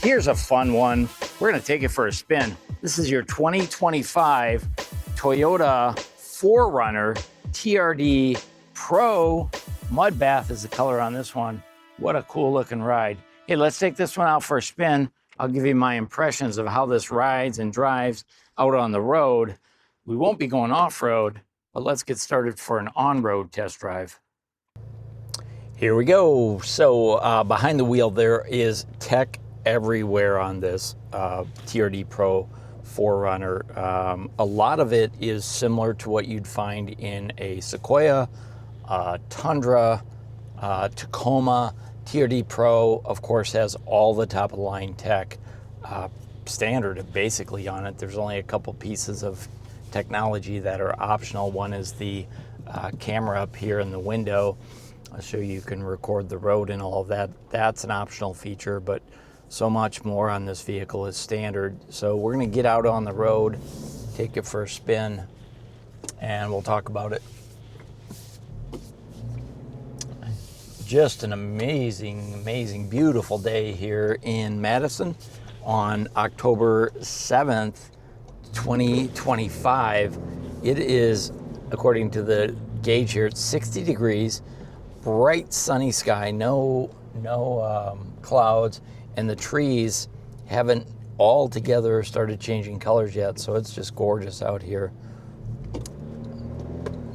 Here's a fun one. We're going to take it for a spin. This is your 2025 Toyota 4Runner TRD Pro. Mud bath is the color on this one. What a cool looking ride. Hey, let's take this one out for a spin. I'll give you my impressions of how this rides and drives out on the road. We won't be going off-road, but let's get started for an on-road test drive. Here we go. So behind the wheel, there is tech everywhere on this TRD Pro 4Runner. A lot of it is similar to what you'd find in a Sequoia, Tundra, Tacoma. TRD Pro, of course, has all the top-of-the-line tech standard basically on it. There's only a couple pieces of technology that are optional. One is the camera up here in the window. I'll show you can record the road and all of that. That's an optional feature, but so much more on this vehicle is standard. So we're going to get out on the road, take it for a spin, and we'll talk about it. Just an amazing, beautiful day here in Madison on October 7th, 2025. It is, according to the gauge here, it's 60 degrees, bright sunny sky, no clouds, and the trees haven't all together started changing colors yet, so it's just gorgeous out here.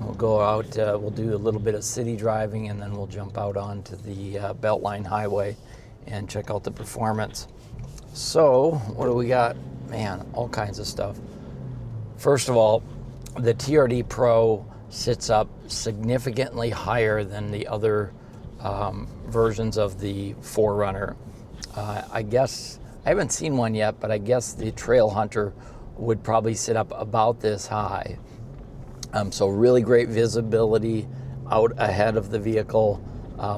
We'll go out, we'll do a little bit of city driving, and then we'll jump out onto the Beltline Highway and check out the performance. So, what do we got? Man, all kinds of stuff. First of all, the TRD Pro sits up significantly higher than the other versions of the 4Runner. I guess, I haven't seen one yet, but I guess the Trail Hunter would probably sit up about this high. So really great visibility out ahead of the vehicle.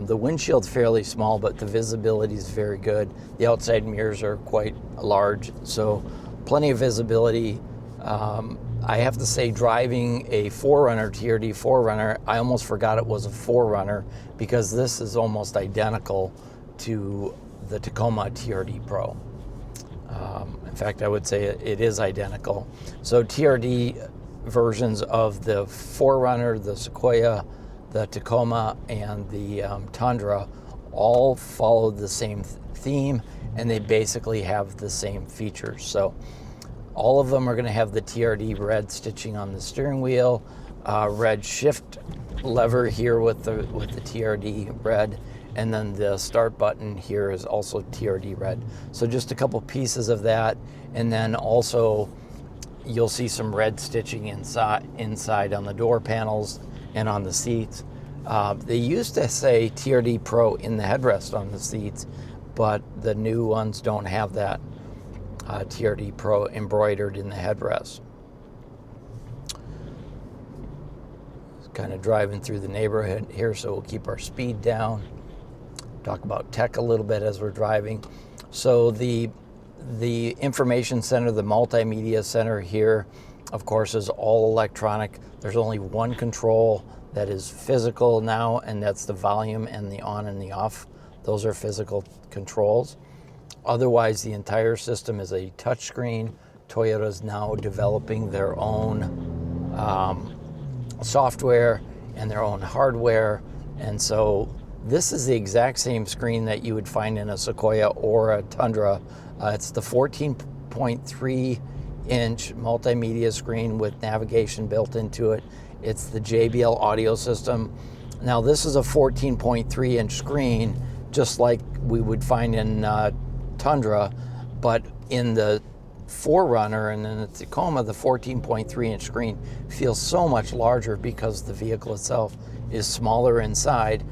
The windshield's fairly small, but the visibility is very good. The outside mirrors are quite large, so plenty of visibility. I have to say, driving a 4Runner, TRD 4Runner, I almost forgot it was a 4Runner because this is almost identical to the Tacoma TRD Pro. In fact, I would say it is identical. So TRD versions of the 4Runner, the Sequoia, the Tacoma, and the Tundra all follow the same theme, and they basically have the same features. So all of them are going to have the TRD red stitching on the steering wheel, red shift lever here with the TRD red, and then the start button here is also TRD red. So just a couple pieces of that, and then also you'll see some red stitching inside on the door panels and on the seats. They used to say TRD Pro in the headrest on the seats, but the new ones don't have that TRD Pro embroidered in the headrest. Kind of driving through the neighborhood here, so we'll keep our speed down. Talk about tech a little bit as we're driving. So the information center, the multimedia center here, of course, is all electronic. There's only one control that is physical now, and that's the volume and the on and the off. Those are physical controls. Otherwise, the entire system is a touchscreen. Toyota's now developing their own software and their own hardware, and so this is the exact same screen that you would find in a Sequoia or a Tundra. It's the 14.3-inch multimedia screen with navigation built into it. It's the JBL audio system. Now, this is a 14.3-inch screen, just like we would find in Tundra, but in the 4Runner and in the Tacoma, the 14.3-inch screen feels so much larger because the vehicle itself is smaller inside,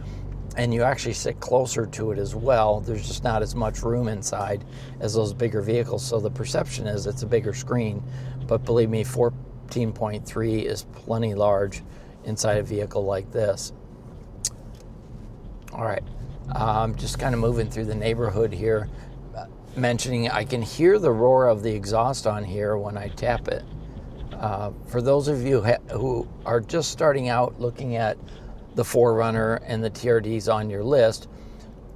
and you actually sit closer to it as well. There's just not as much room inside as those bigger vehicles, so the perception is it's a bigger screen, but believe me, 14.3 is plenty large inside a vehicle like this. All right, just kind of moving through the neighborhood here, mentioning I can hear the roar of the exhaust on here when I tap it. For those of you who are just starting out looking at the 4Runner and the TRDs on your list,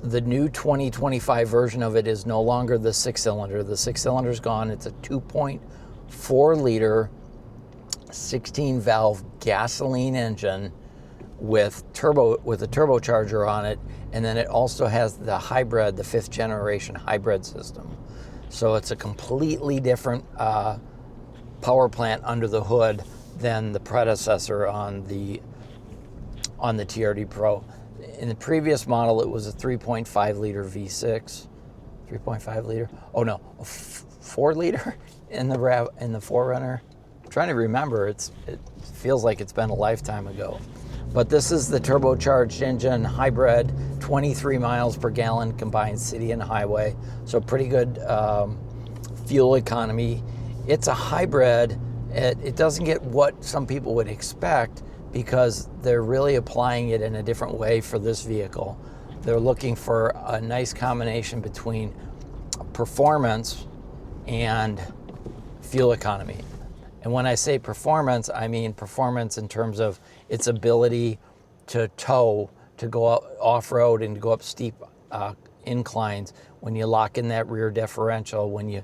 The new 2025 version of it is no longer the 6-cylinder. The 6-cylinder's gone. It's a 2.4 liter 16 valve gasoline engine with a turbocharger on it, and then it also has the hybrid, the 5th generation hybrid system. So it's a completely different power plant under the hood than the predecessor on the TRD Pro. In the previous model, it was a 3.5 liter V6, 3.5 liter. Oh no, a 4 liter in the 4Runner. I'm trying to remember. It feels like it's been a lifetime ago. But this is the turbocharged engine, hybrid, 23 miles per gallon combined city and highway. So pretty good fuel economy. It's a hybrid. It doesn't get what some people would expect, because they're really applying it in a different way for this vehicle. They're looking for a nice combination between performance and fuel economy. And when I say performance, I mean performance in terms of its ability to tow, to go off-road and to go up steep inclines, when you lock in that rear differential, when you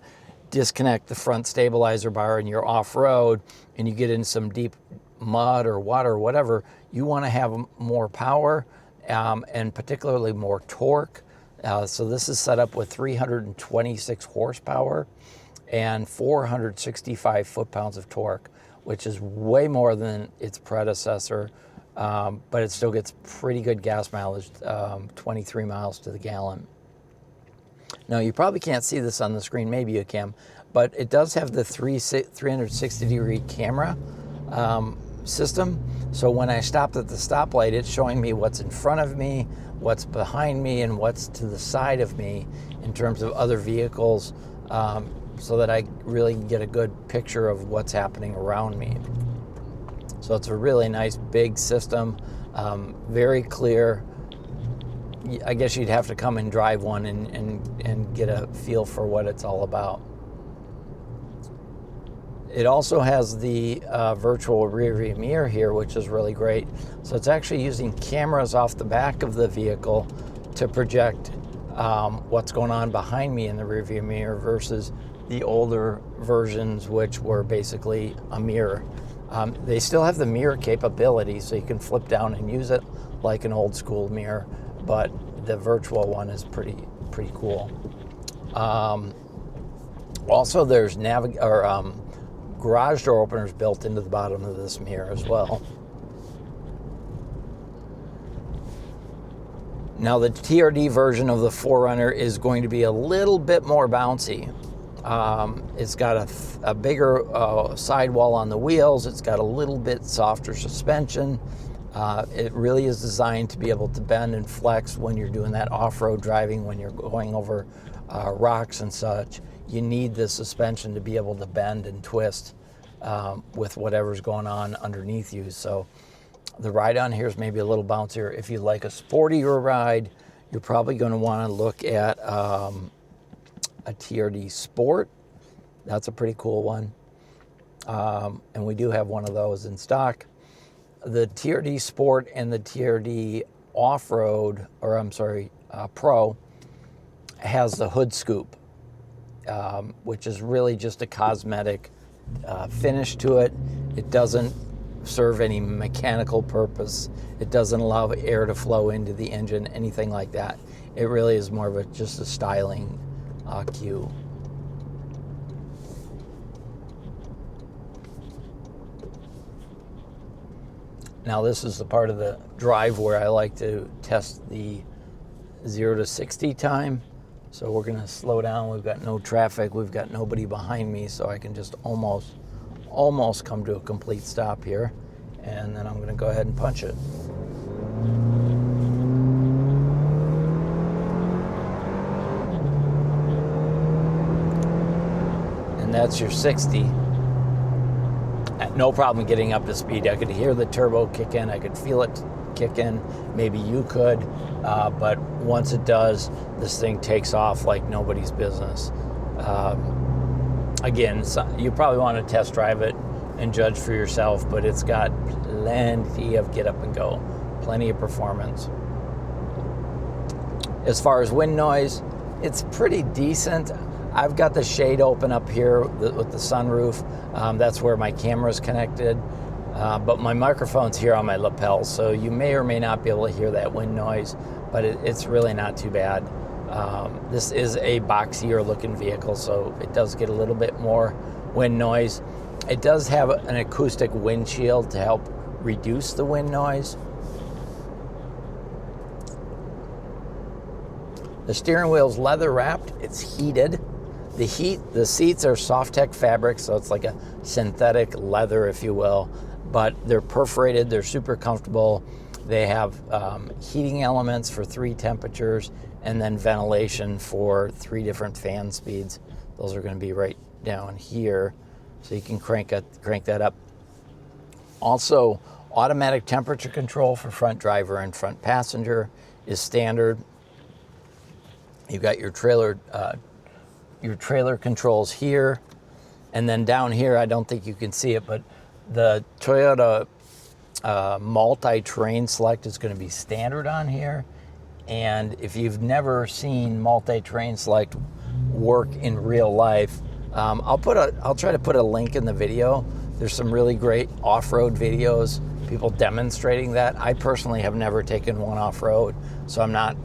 disconnect the front stabilizer bar and you're off-road and you get in some deep mud or water or whatever, you want to have more power and particularly more torque. So this is set up with 326 horsepower and 465 foot-pounds of torque, which is way more than its predecessor, but it still gets pretty good gas mileage, 23 miles to the gallon. Now, you probably can't see this on the screen, maybe you can, but it does have the 360-degree camera system. So when I stopped at the stoplight, it's showing me what's in front of me, what's behind me, and what's to the side of me in terms of other vehicles, so that I really get a good picture of what's happening around me. So it's a really nice big system, very clear. I guess you'd have to come and drive one and get a feel for what it's all about. It also has the virtual rear view mirror here, which is really great. So it's actually using cameras off the back of the vehicle to project what's going on behind me in the rear view mirror versus the older versions, which were basically a mirror. They still have the mirror capability, so you can flip down and use it like an old school mirror, but the virtual one is pretty cool. Also, there's garage door openers built into the bottom of this mirror as well. Now, the TRD version of the 4Runner is going to be a little bit more bouncy. It's got a bigger sidewall on the wheels. It's got a little bit softer suspension. It really is designed to be able to bend and flex when you're doing that off-road driving, when you're going over rocks and such. You need the suspension to be able to bend and twist with whatever's going on underneath you. So the ride on here is maybe a little bouncier. If you like a sportier ride, you're probably going to want to look at a TRD Sport. That's a pretty cool one. And we do have one of those in stock. The TRD Sport and the TRD Off-Road, Pro, has the hood scoop, which is really just a cosmetic finish to it. It doesn't serve any mechanical purpose. It doesn't allow air to flow into the engine, anything like that. It really is more of just a styling cue. Now, this is the part of the drive where I like to test the 0 to 60 time. So we're going to slow down. We've got no traffic. We've got nobody behind me, so I can just almost come to a complete stop here. And then I'm going to go ahead and punch it. And that's your 60. No problem getting up to speed. I could hear the turbo kick in. I could feel it kick in. Maybe you could. But once it does, this thing takes off like nobody's business. Again, you probably want to test drive it and judge for yourself, but it's got plenty of get up and go, plenty of performance. As far as wind noise, it's pretty decent. I've got the shade open up here with the sunroof. That's where my camera's connected. But my microphone's here on my lapel, so you may or may not be able to hear that wind noise, but it's really not too bad. This is a boxier looking vehicle, so it does get a little bit more wind noise. It does have an acoustic windshield to help reduce the wind noise. The steering wheel's leather wrapped, it's heated. The seats are SofTex fabric, so it's like a synthetic leather, if you will, but they're perforated, they're super comfortable. They have heating elements for 3 temperatures and then ventilation for 3 different fan speeds. Those are going to be right down here, so you can crank that up. Also, automatic temperature control for front driver and front passenger is standard. You've got your trailer controls here, and then down here, I don't think you can see it, but the Toyota multi-train select is going to be standard on here. And if you've never seen multi-train select work in real life, I'll try to put a link in the video. There's some really great off-road videos, people demonstrating that. I personally have never taken one off-road, so I'm not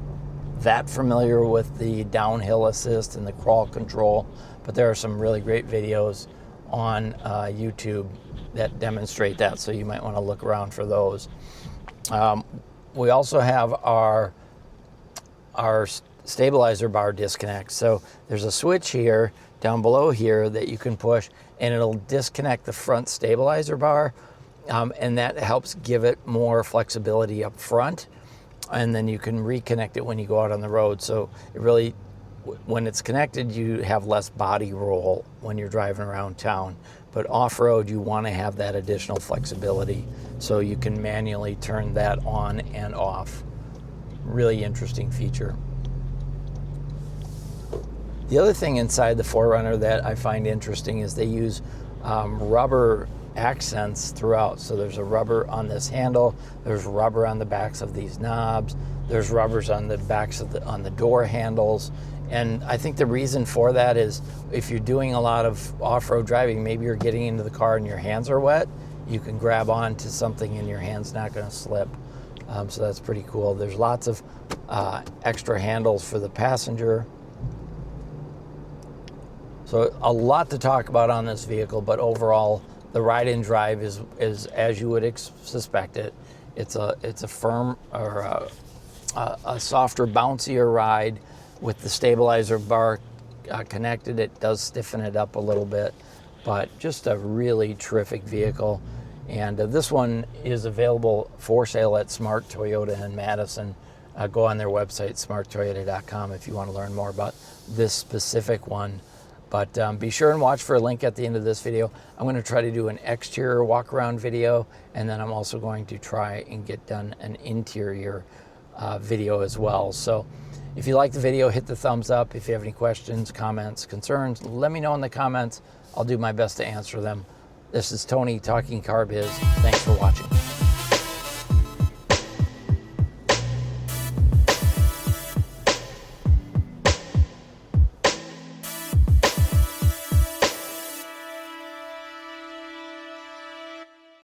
that familiar with the downhill assist and the crawl control, but there are some really great videos on YouTube that demonstrate that, so you might want to look around for those. We also have our stabilizer bar disconnect. So there's a switch here, down below here, that you can push, and it'll disconnect the front stabilizer bar, and that helps give it more flexibility up front, and then you can reconnect it when you go out on the road. So it really, when it's connected, you have less body roll when you're driving around town. But off-road, you want to have that additional flexibility, so you can manually turn that on and off. Really interesting feature. The other thing inside the 4Runner that I find interesting is they use rubber accents throughout. So there's a rubber on this handle, there's rubber on the backs of these knobs, there's rubbers on the backs of on the door handles. And I think the reason for that is if you're doing a lot of off-road driving, maybe you're getting into the car and your hands are wet, you can grab onto something and your hand's not going to slip. So that's pretty cool. There's lots of extra handles for the passenger. So a lot to talk about on this vehicle, but overall, the ride and drive is as you would suspect it. It's a firm or a softer, bouncier ride with the stabilizer bar connected. It does stiffen it up a little bit, but just a really terrific vehicle. And this one is available for sale at Smart Toyota in Madison. Go on their website, smarttoyota.com, if you want to learn more about this specific one. But be sure and watch for a link at the end of this video. I'm going to try to do an exterior walk around video, and then I'm also going to try and get done an interior video as well. So if you like the video, hit the thumbs up. If you have any questions, comments, concerns, let me know in the comments. I'll do my best to answer them. This is Tony talking Car Biz. Thanks for watching.